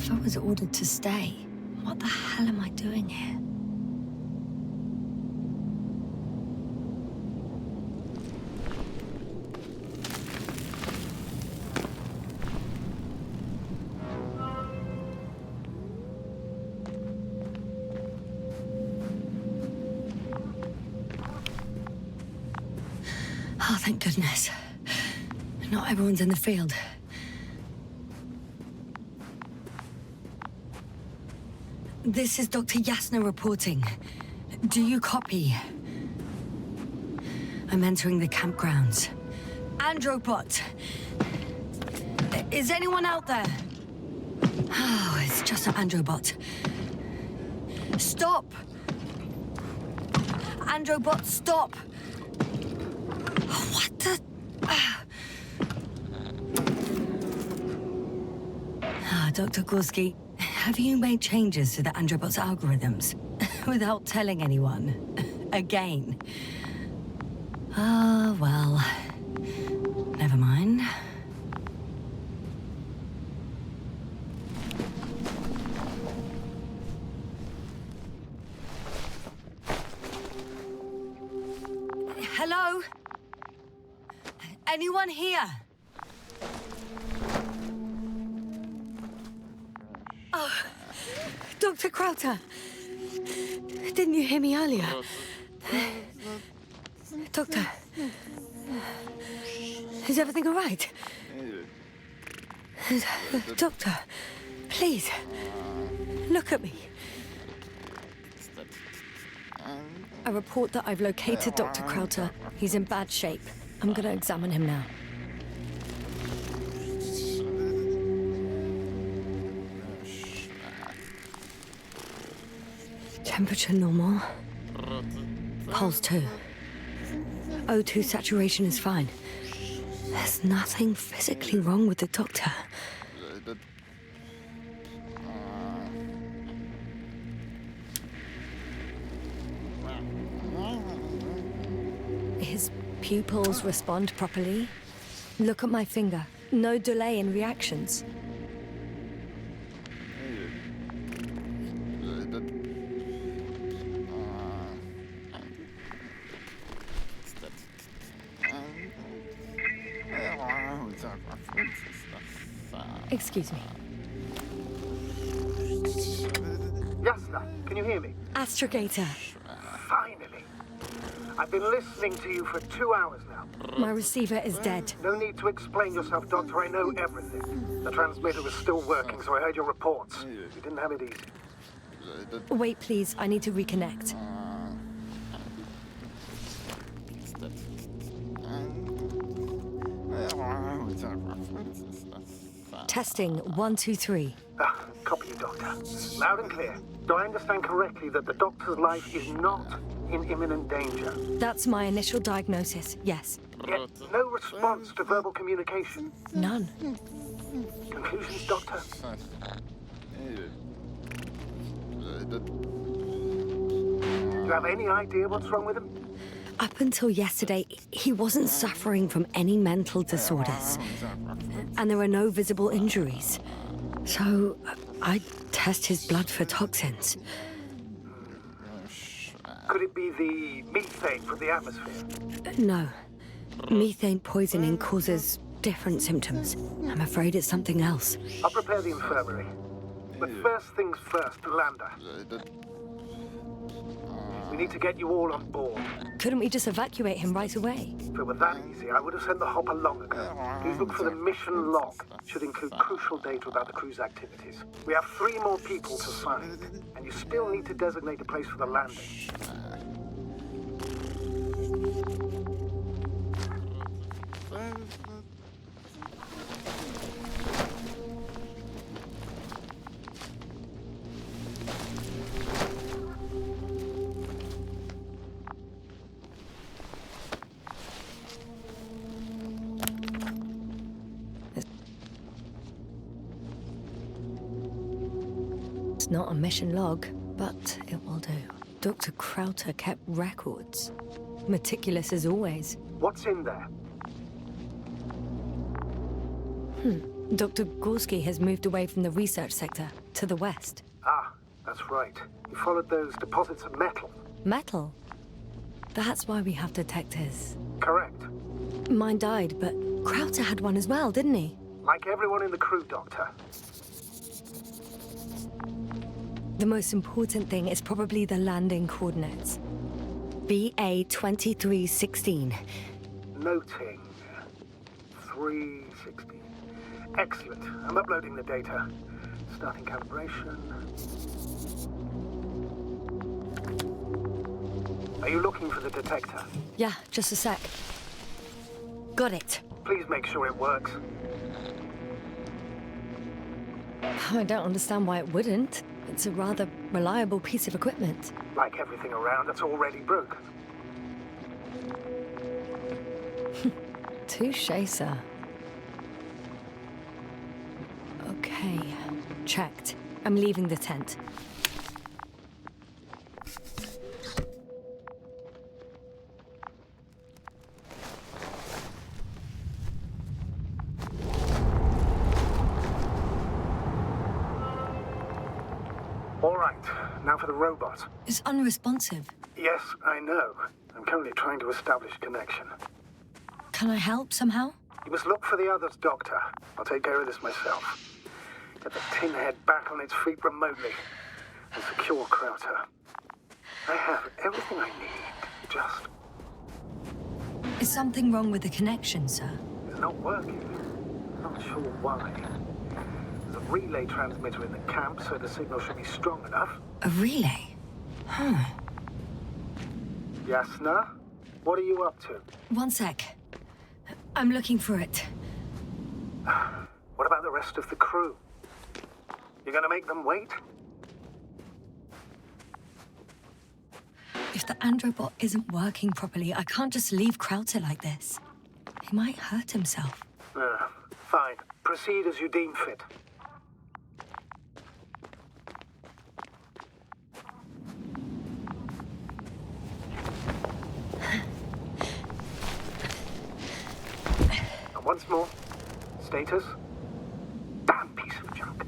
If I was ordered to stay, what the hell am I doing here? Oh, thank goodness. Not everyone's in the field. This is Dr. Yasna reporting. Do you copy? I'm entering the campgrounds. Androbot! Is anyone out there? Oh, it's just an Androbot. Stop! Androbot, stop! What the... Dr. Gorski, have you made changes to the Androbot's algorithms without telling anyone? Again? Ah, well... never mind. Hello? Anyone here? Oh, Dr. Krauter. Didn't you hear me earlier? Doctor. Is everything all right? Doctor, please. Look at me. I report that I've located Dr. Krauter. He's in bad shape. I'm gonna examine him now. Temperature normal. Pulse 2. O2 saturation is fine. There's nothing physically wrong with the doctor. His pupils respond properly. Look at my finger. No delay in reactions. Excuse me. Yasna, can you hear me? Astrogator. Finally. I've been listening to you for 2 hours now. My receiver is dead. No need to explain yourself, Doctor. I know everything. The transmitter was still working, so I heard your reports. You didn't have it easy. Wait, please. I need to reconnect. Testing 1, 2, 3. Copy you, Doctor. Loud and clear. Do I understand correctly that the Doctor's life is not in imminent danger? That's my initial diagnosis, yes. Yet no response to verbal communication? None. Conclusions, Doctor? Do you have any idea what's wrong with him? Up until yesterday, he wasn't suffering from any mental disorders. And there were no visible injuries. So, I test his blood for toxins. Could it be the methane from the atmosphere? No. Methane poisoning causes different symptoms. I'm afraid it's something else. I'll prepare the infirmary. But first things first, Lander. We need to get you all on board. Couldn't we just evacuate him right away? If it were that easy, I would have sent the hopper long ago. Please look for the mission log. Should include crucial data about the crew's activities. We have 3 more people to find, and you still need to designate a place for the landing. It's not a mission log, but it will do. Dr. Krauter kept records. Meticulous as always. What's in there? Dr. Gorski has moved away from the research sector to the west. Ah, that's right. He followed those deposits of metal. Metal? That's why we have detectors. Correct. Mine died, but Krauter had one as well, didn't he? Like everyone in the crew, Doctor. The most important thing is probably the landing coordinates. BA 2316. Noting. 316. Excellent. I'm uploading the data. Starting calibration. Are you looking for the detector? Yeah, just a sec. Got it. Please make sure it works. I don't understand why it wouldn't. It's a rather reliable piece of equipment. Like everything around that's already broken. Touché, sir. Okay, checked. I'm leaving the tent. All right, now for the robot. It's unresponsive. Yes, I know. I'm currently trying to establish connection. Can I help somehow? You must look for the others, Doctor. I'll take care of this myself. Get the tin head back on its feet remotely and secure Krauter. I have everything I need. Just... Is something wrong with the connection, sir? It's not working. Not sure why. There's a relay transmitter in the camp, so the signal should be strong enough. A relay? Huh. Yasna, what are you up to? One sec. I'm looking for it. What about the rest of the crew? You're gonna make them wait? If the Androbot isn't working properly, I can't just leave Krauter like this. He might hurt himself. Fine. Proceed as you deem fit. And once more, status? Damn piece of junk.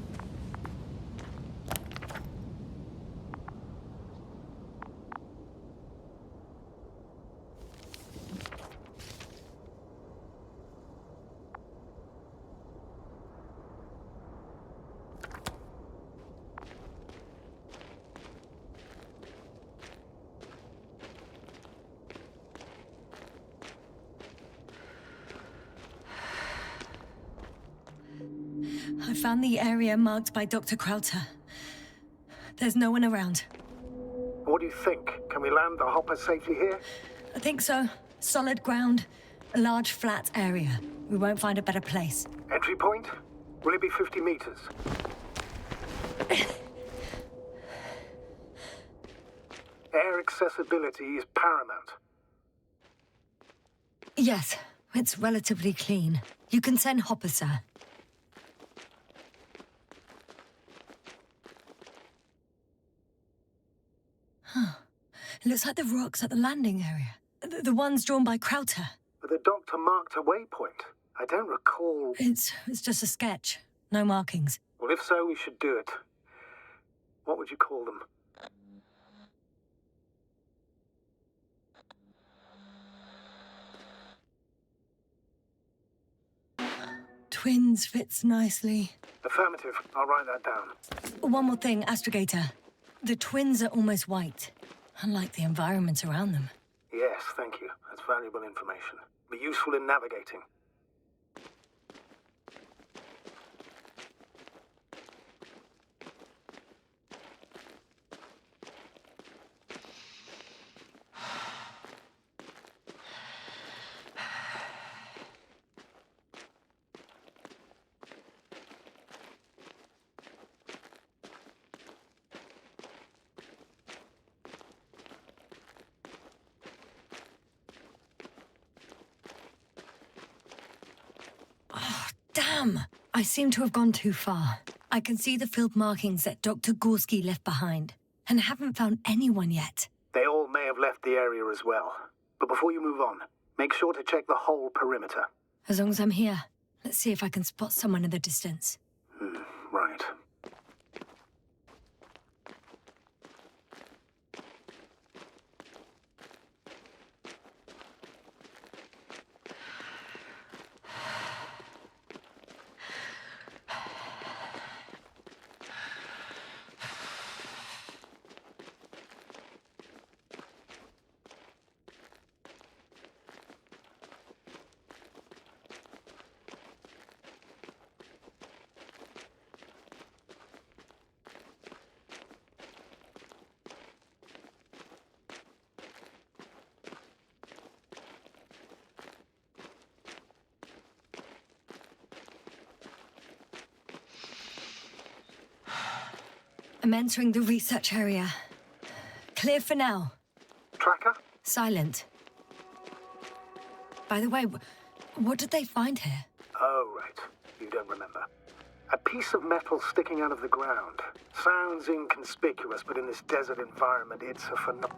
I found the area marked by Dr. Krauter. There's no one around. What do you think? Can we land the hopper safely here? I think so. Solid ground. A large flat area. We won't find a better place. Entry point? Will it be 50 meters? Air accessibility is paramount. Yes, it's relatively clean. You can send Hopper, sir. Huh. It looks like the rocks at the landing area. The ones drawn by Krauter. But the doctor marked a waypoint. I don't recall... It's just a sketch. No markings. Well, if so, we should do it. What would you call them? Twins fits nicely. Affirmative. I'll write that down. One more thing, Astrogator. The twins are almost white, unlike the environment around them. Yes, thank you. That's valuable information. Be useful in navigating. Damn! I seem to have gone too far. I can see the field markings that Dr. Gorski left behind, and haven't found anyone yet. They all may have left the area as well. But before you move on, make sure to check the whole perimeter. As long as I'm here, Let's see if I can spot someone in the distance. Right. I'm entering the research area. Clear for now. Tracker? Silent. By the way, what did they find here? Oh, right. You don't remember. A piece of metal sticking out of the ground. Sounds inconspicuous, but in this desert environment, it's a phenomenon.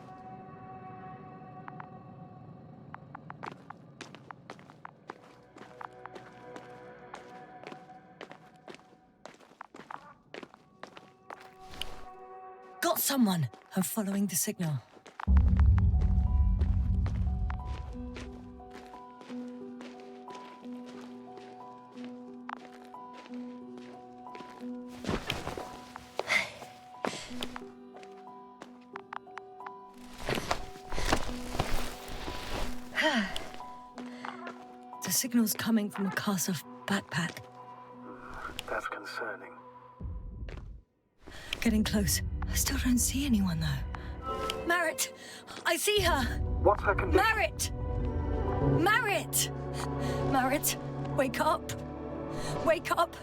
Got someone! I'm following the signal. The signal's coming from a cast-off backpack. That's concerning. Getting close. I still don't see anyone, though. Merritt! I see her! What's her condition? Merritt! Merritt! Merritt, wake up! Wake up!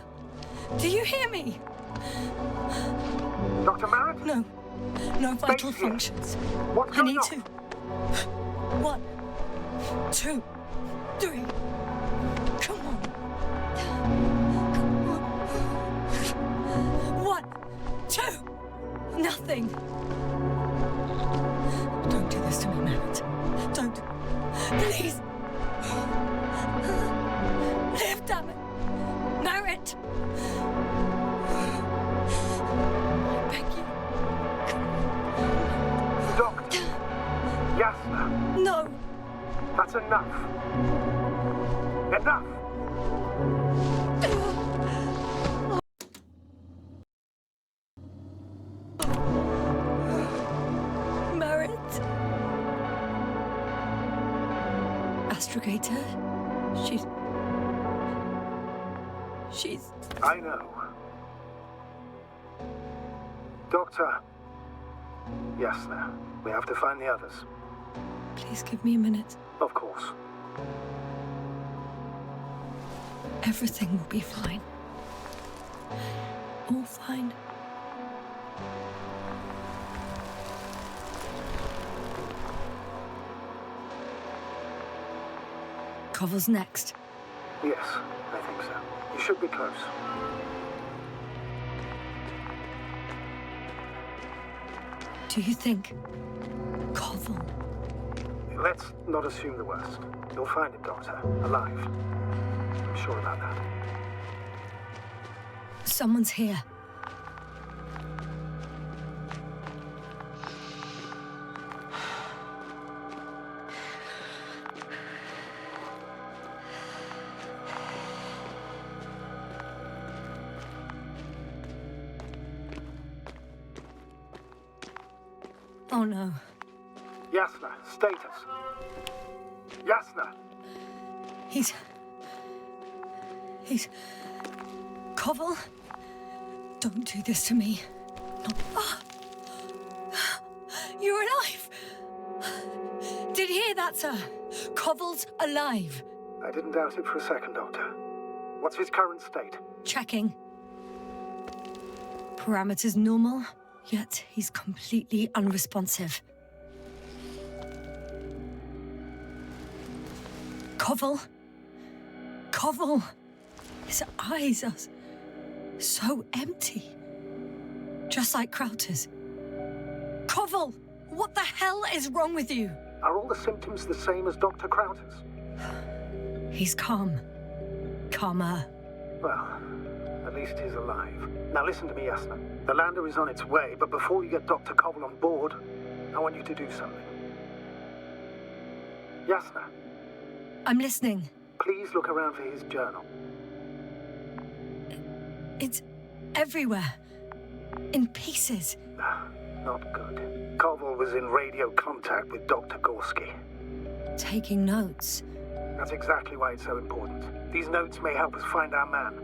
Do you hear me? Dr. Merritt? No. No vital Stay here. functions. What's I going need on? to. 1, 2, 3. Come on. Come on. 1, 2. Nothing. Don't do this to me, Merritt. Don't. Please. Live, damn it. Merritt. I beg you. Doctor. Yes, sir. No. That's enough. Enough! Merritt. Astrogator. She's... I know. Doctor. Yes, sir. We have to find the others. Please give me a minute. Of course. Everything will be fine. All fine. Koval's next. Yes, I think so. You should be close. Do you think Koval? Let's not assume the worst. You'll find him, Doctor. Alive. I'm sure about that. Someone's here. Oh no. Yasna, status. Yasna! He's... Koval? Don't do this to me. No. Ah! You're alive! Did you hear that, sir? Koval's alive. I didn't doubt it for a second, Doctor. What's his current state? Checking. Parameters normal, yet he's completely unresponsive. Koval? Koval! His eyes are so empty. Just like Krauter's. Koval! What the hell is wrong with you? Are all the symptoms the same as Dr. Krauter's? He's calm. calmer. Well, at least he's alive. Now listen to me, Yasna. The lander is on its way, but before you get Dr. Koval on board, I want you to do something. Yasna, I'm listening. please look around for his journal. It's everywhere. In pieces. Not good. Koval was in radio contact with Dr. Gorski. Taking notes. That's exactly why it's so important. These notes may help us find our man.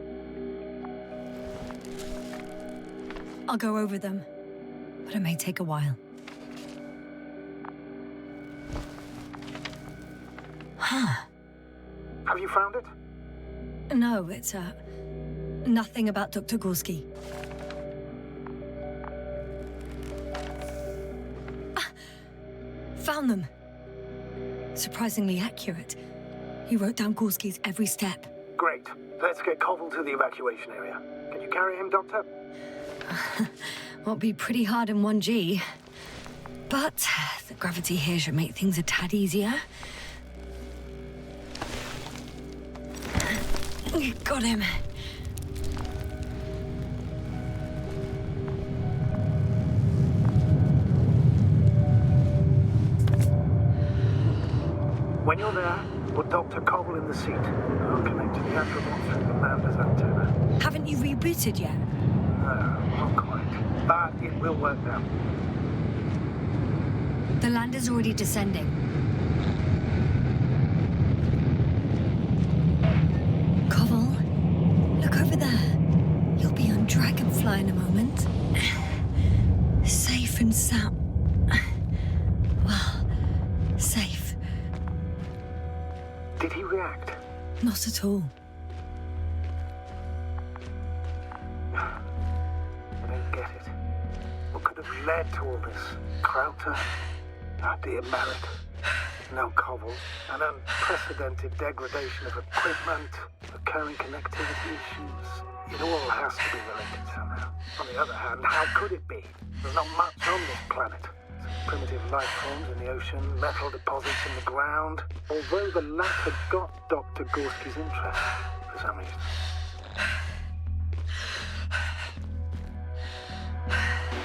I'll go over them, but it may take a while. Huh. Have you found it? No, it's, nothing about Dr. Gorski. Found them. Surprisingly accurate. He wrote down Gorski's every step. Great. Let's get Koval to the evacuation area. Can you carry him, Doctor? Won't be pretty hard in 1G. But the gravity here should make things a tad easier. Got him. When you're there, put Dr. Koval in the seat. I'll connect to the Androbot through the lander's antenna. Haven't you rebooted yet? No, not quite. But it will work now. The lander's already descending. Koval, look over there. You'll be on Dragonfly in a moment. Safe and sound. Well, safe. Did he react? Not at all. I don't get it. What could have led to all this? Krauter? Our dear Merritt? Now Koval? An unprecedented degradation of equipment, recurring connectivity issues. It all has to be related somehow. On the other hand, how could it be? There's not much on this planet. Some primitive life forms in the ocean, metal deposits in the ground. Although the latter got Dr. Gorski's interest, for some reason.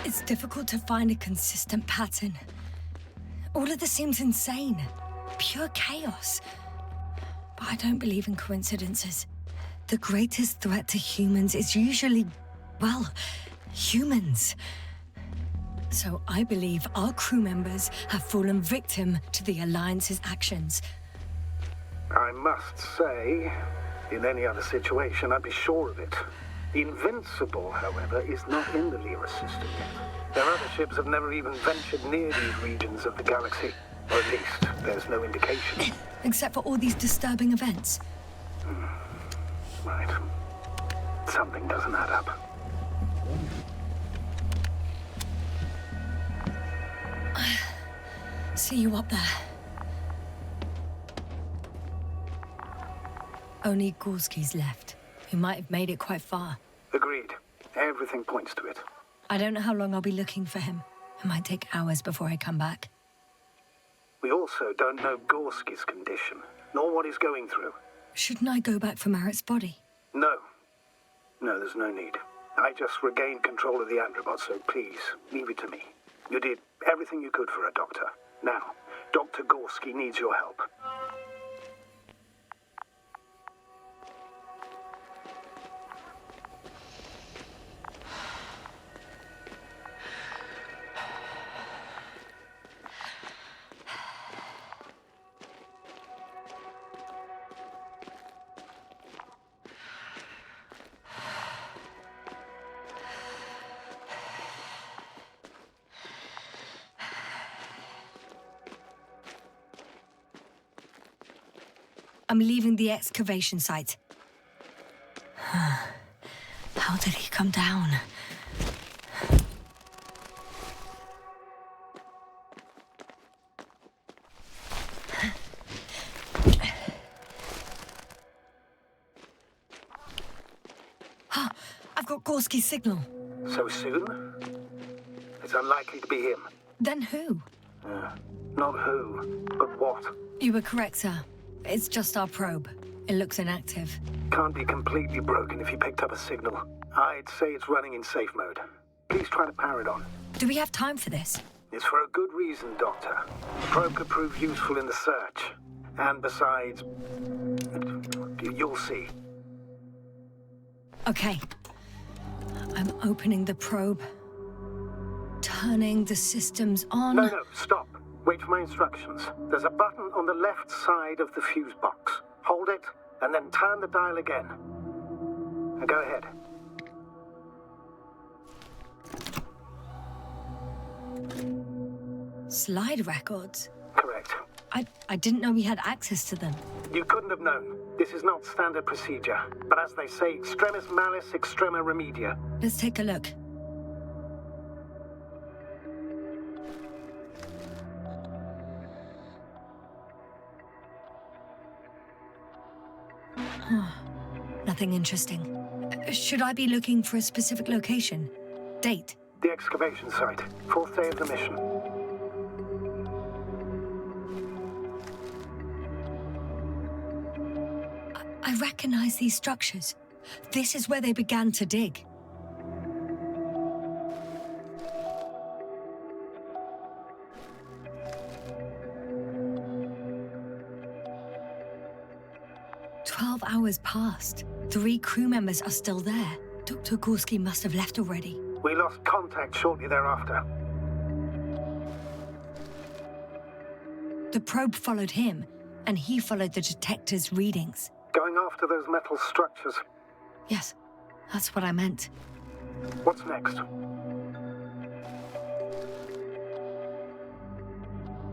It's difficult to find a consistent pattern. All of this seems insane. Pure chaos. But I don't believe in coincidences. The greatest threat to humans is usually, well, humans. So I believe our crew members have fallen victim to the Alliance's actions. I must say, in any other situation, I'd be sure of it. The Invincible, however, is not in the Lyra system yet. Their other ships have never even ventured near these regions of the galaxy. Or at least, there's no indication. Except for all these disturbing events. Right. Something doesn't add up. See you up there. Only Gorski's left. He might have made it quite far. Agreed. Everything points to it. I don't know how long I'll be looking for him. It might take hours before I come back. We also don't know Gorski's condition, nor what he's going through. Shouldn't I go back for Merritt's body? No. No, there's no need. I just regained control of the Androbot, so please, leave it to me. You did everything you could for a doctor. Now, Dr. Gorski needs your help. I'm leaving the excavation site. How did he come down? I've got Gorski's signal. So soon? It's unlikely to be him. Then who? Not who, but what. You were correct, sir. It's just our probe. It looks inactive. Can't be completely broken if you picked up a signal. I'd say it's running in safe mode. Please try to power it on. Do we have time for this? It's for a good reason, Doctor. The probe could prove useful in the search. And besides, you'll see. Okay. I'm opening the probe. Turning the systems on. No, stop. Wait for my instructions. There's a button on the left side of the fuse box. Hold it, and then turn the dial again. Now go ahead. Slide records? Correct. I didn't know we had access to them. You couldn't have known. This is not standard procedure. But as they say, extremis malis, extrema remedia. Let's take a look. Nothing interesting. Should I be looking for a specific location? Date? The excavation site. 4th day of the mission. I recognize these structures. This is where they began to dig. Hours passed. 3 crew members are still there. Dr. Gorski must have left already. We lost contact shortly thereafter. The probe followed him, and he followed the detector's readings. Going after those metal structures. Yes, that's what I meant. What's next?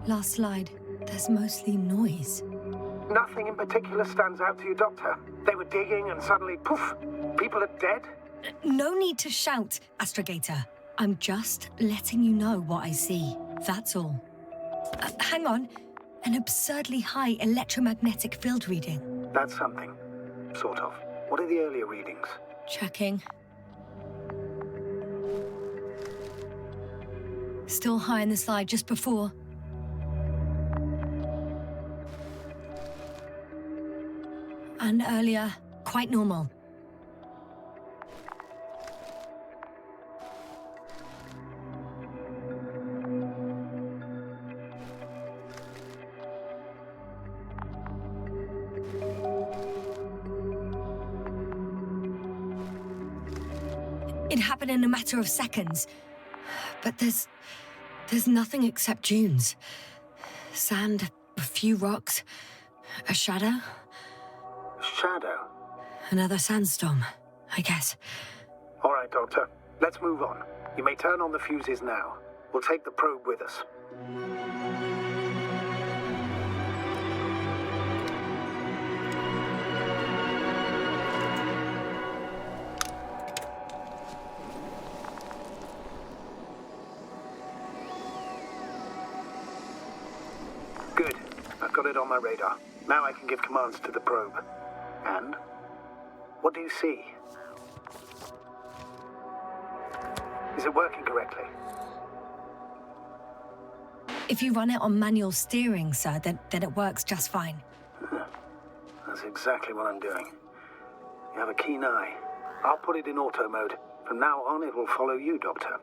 Last slide. There's mostly noise. Nothing in particular stands out to you, Doctor. They were digging and suddenly, poof, people are dead? No need to shout, Astrogator. I'm just letting you know what I see. That's all. Hang on. An absurdly high electromagnetic field reading. That's something. Sort of. What are the earlier readings? Checking. Still high in the slide just before. And earlier, quite normal. It happened in a matter of seconds. But there's nothing except dunes. Sand, a few rocks, a shadow. Shadow? Another sandstorm, I guess. All right, Doctor. Let's move on. You may turn on the fuses now. We'll take the probe with us. Good. I've got it on my radar. Now I can give commands to the probe. And? What do you see? Is it working correctly? If you run it on manual steering, sir, then it works just fine. That's exactly what I'm doing. You have a keen eye. I'll put it in auto mode. From now on, it will follow you, Doctor.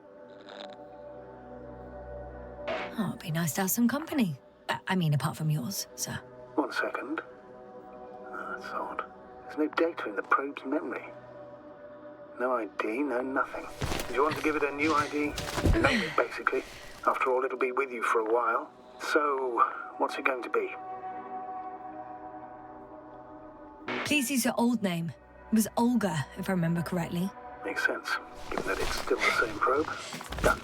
Oh, it'd be nice to have some company. I mean, apart from yours, sir. 1 second. That's odd. There's no data in the probe's memory. No ID, no nothing. Do you want to give it a new ID? Name it, basically. After all, it'll be with you for a while. So, what's it going to be? Please use your old name. It was Olga, if I remember correctly. Makes sense, given that it's still the same probe. Done.